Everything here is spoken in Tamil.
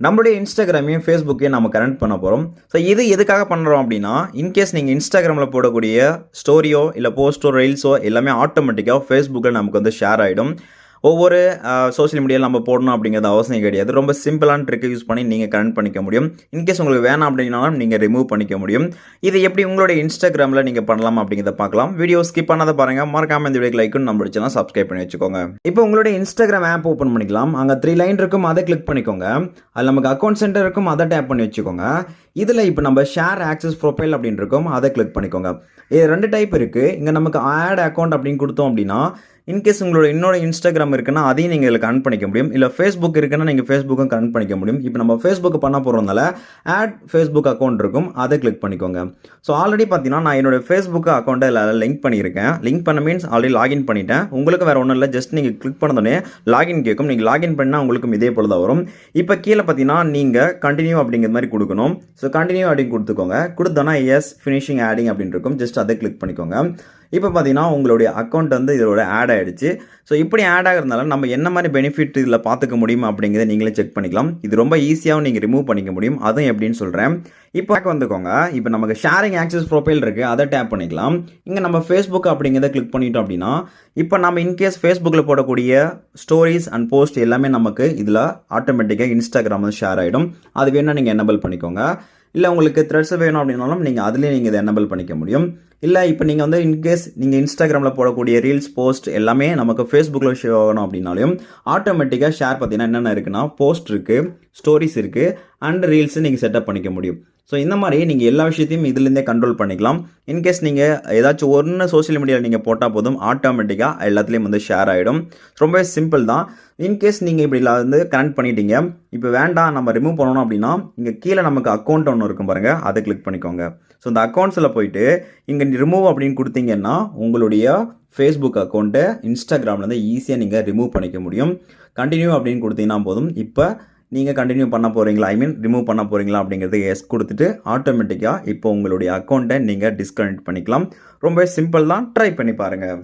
நம்மளுடைய இன்ஸ்டாகிராமையும் ஃபேஸ்புக்கையும் நம்ம கனெக்ட் பண்ண போகிறோம். ஸோ இது எதுக்காக பண்ணுறோம் அப்படின்னா, இன்கேஸ் நீங்கள் இன்ஸ்டாகிராமில் போடக்கூடிய ஸ்டோரியோ இல்லை போஸ்ட்டோ ரீல்ஸோ எல்லாமே ஆட்டோமேட்டிக்காக ஃபேஸ்புக்கில் நமக்கு வந்து ஷேர் ஆகிடும். ஒவ்வொரு சோஷியல் மீடியாவில் நம்ம போடணும் அப்படிங்கிறது அவசியம் கிடையாது. ரொம்ப சிம்பிளான ட்ரிக்கை யூஸ் பண்ணி நீங்கள் கனெக்ட் பண்ணிக்க முடியும். இன்கேஸ் உங்களுக்கு வேணாம் அப்படின்னாலும் நீங்கள் ரிமூவ் பண்ணிக்க முடியும். இது எப்படி உங்களுடைய இன்ஸ்டாகிராமில் நீங்கள் பண்ணலாம் அப்படிங்கிறத பார்க்கலாம். வீடியோ ஸ்கிப் பண்ணாத பாருங்கள். மறக்காமல் இந்த வீடியோக்கு லைக்கும் நம்ம சேனல் சப்ஸ்கிரைப் பண்ணி வச்சுக்கோங்க. இப்போ உங்களுடைய இன்ஸ்டாகிராம் ஆப் ஓப்பன் பண்ணிக்கலாம். அங்கே 3 லைன் இருக்கும், அதை கிளிக் பண்ணிக்கோங்க. அதில் நமக்கு அக்கௌண்ட் சென்டர் இருக்கும், அதை டேப் பண்ணி வச்சுக்கோங்க. இதில் இப்போ நம்ம ஷேர் ஆக்சஸ் ப்ரொஃபைல் அப்படின்னு இருக்கும், அதை கிளிக் பண்ணிக்கோங்க. இது 2 டைப் இருக்குது. இங்கே நமக்கு ஆட் அக்கௌண்ட் அப்படின்னு கொடுத்தோம் அப்படின்னா, இன்கேஸ் உங்களோட இன்னொரு இன்ஸ்டாகிராம் இருக்குன்னா அதையும் நீங்கள் இதில் கனெக்ட் பண்ணிக்க முடியும். இல்லை ஃபேஸ்புக் இருக்குன்னா நீங்கள் ஃபேஸ்புக்கும் கனெக்ட் பண்ணிக்க முடியும். இப்போ நம்ம ஃபேஸ்புக் பண்ண போகிறதுனால ஆட் ஃபேஸ்புக் அக்கௌண்ட் இருக்கும், அதை கிளிக் பண்ணிக்கோங்க. ஸோ ஆல்ரெடி பார்த்தீங்கன்னா நான் என்னோட ஃபேஸ்புக் அக்கௌண்ட்டை இதில் லிங்க் பண்ணியிருக்கேன். லிங்க் பண்ண மீன்ஸ் ஆல்ரெடி லாகின் பண்ணிட்டேன். உங்களுக்கு வேறு ஒன்றும் இல்லை, ஜஸ்ட் நீங்கள் கிளிக் பண்ணதோடனே லாகின் கேட்கும். நீங்கள் லாகின் பண்ணால் உங்களுக்கும் இதே போல தான் வரும். இப்போ கீழே பார்த்தீங்கன்னா நீங்கள் கண்டினியூ அப்படிங்கிற மாதிரி கொடுக்கணும். ஸோ கண்டினியூ அப்படின்னு கொடுத்துக்கோங்க. கொடுத்தோன்னா எஸ் ஃபினிஷிங் ஆடிங் அப்படின்னு இருக்கும், ஜஸ்ட் அதை கிளிக் பண்ணிக்கோங்க. இப்போ பார்த்தீங்கன்னா உங்களுடைய அக்கௌண்ட் வந்து இதோட ஆட் ஆகிடுச்சு. ஸோ இப்படி ஆட் ஆகிறதுனால நம்ம என்ன மாதிரி பெனிஃபிட் இதில் பார்த்துக்க முடியும் அப்படிங்கிறத நீங்களே செக் பண்ணிக்கலாம். இது ரொம்ப ஈஸியாகவும் நீங்கள் ரிமூவ் பண்ணிக்க முடியும். அதுவும் எப்படின்னு சொல்கிறேன். இப்போ வந்துக்கோங்க. இப்போ நமக்கு ஷேரிங் ஆக்சஸ் ப்ரொஃபைல் இருக்குது, அதை டேப் பண்ணிக்கலாம். இங்கே நம்ம ஃபேஸ்புக் அப்படிங்கிறத கிளிக் பண்ணிட்டோம் அப்படின்னா, இப்போ நம்ம இன்கேஸ் ஃபேஸ்புக்கில் போடக்கூடிய ஸ்டோரிஸ் அண்ட் போஸ்ட் எல்லாமே நமக்கு இதில் ஆட்டோமேட்டிக்காக இன்ஸ்டாகிராமில் ஷேர் ஆகிடும். அது வேணால் நீங்கள் எனேபிள் பண்ணிக்கோங்க. இல்லை உங்களுக்கு த்ரெட்ஸ் வேணும் அப்படின்னாலும் நீங்கள் அதுலேயே நீங்கள் இதை எனேபிள் பண்ணிக்க முடியும். இல்லை இப்போ நீங்கள் வந்து இன்கேஸ் நீங்கள் இன்ஸ்டாகிராமில் போடக்கூடிய ரீல்ஸ் போஸ்ட் எல்லாமே நமக்கு ஃபேஸ்புக்கில் ஷோ ஆகணும் அப்படின்னாலும் ஆட்டோமேட்டிக்காக ஷேர் பார்த்தீங்கன்னா என்னென்ன இருக்குன்னா, போஸ்ட் இருக்குது, ஸ்டோரிஸ் இருக்குது அண்ட் ரீல்ஸு நீங்கள் செட்டப் பண்ணிக்க முடியும். ஸோ இந்த மாதிரி நீங்கள் எல்லா விஷயத்தையும் இதுலேருந்தே கண்ட்ரோல் பண்ணிக்கலாம். இன்கேஸ் நீங்கள் ஏதாச்சும் ஒன்று சோஷியல் மீடியாவில் நீங்கள் போட்டால் போதும், ஆட்டோமேட்டிக்காக எல்லாத்துலேயும் வந்து ஷேர் ஆகிடும். ரொம்பவே சிம்பிள் தான். இன்கேஸ் நீங்கள் இப்படி வந்து கனெக்ட் பண்ணிட்டீங்க, இப்போ வேண்டாம் நம்ம ரிமூவ் பண்ணணும் அப்படின்னா, இங்கே கீழே நமக்கு அக்கௌண்ட் ஒன்று இருக்கும் பாருங்கள், அதை கிளிக் பண்ணிக்கோங்க. ஸோ இந்த அக்கௌண்ட்ஸில் போயிட்டு இங்கே ரிமூவ் அப்படின்னு கொடுத்தீங்கன்னா உங்களுடைய ஃபேஸ்புக் அக்கௌண்ட்டை இன்ஸ்டாகிராம்லேருந்து ஈஸியாக நீங்கள் ரிமூவ் பண்ணிக்க முடியும். கண்டினியூ அப்படின்னு கொடுத்தீங்கன்னா போதும். இப்போ நீங்கள் கண்டினியூ பண்ண போகிறீங்களா, ரிமூவ் பண்ண போகிறீங்களா அப்படிங்கிறது எஸ் கொடுத்துட்டு ஆட்டோமேட்டிக்காக இப்போ உங்களுடைய அக்கௌண்ட்டை நீங்கள் டிஸ்கனெக்ட் பண்ணிக்கலாம். ரொம்ப சிம்பிள் தான், ட்ரை பண்ணி பாருங்கள்.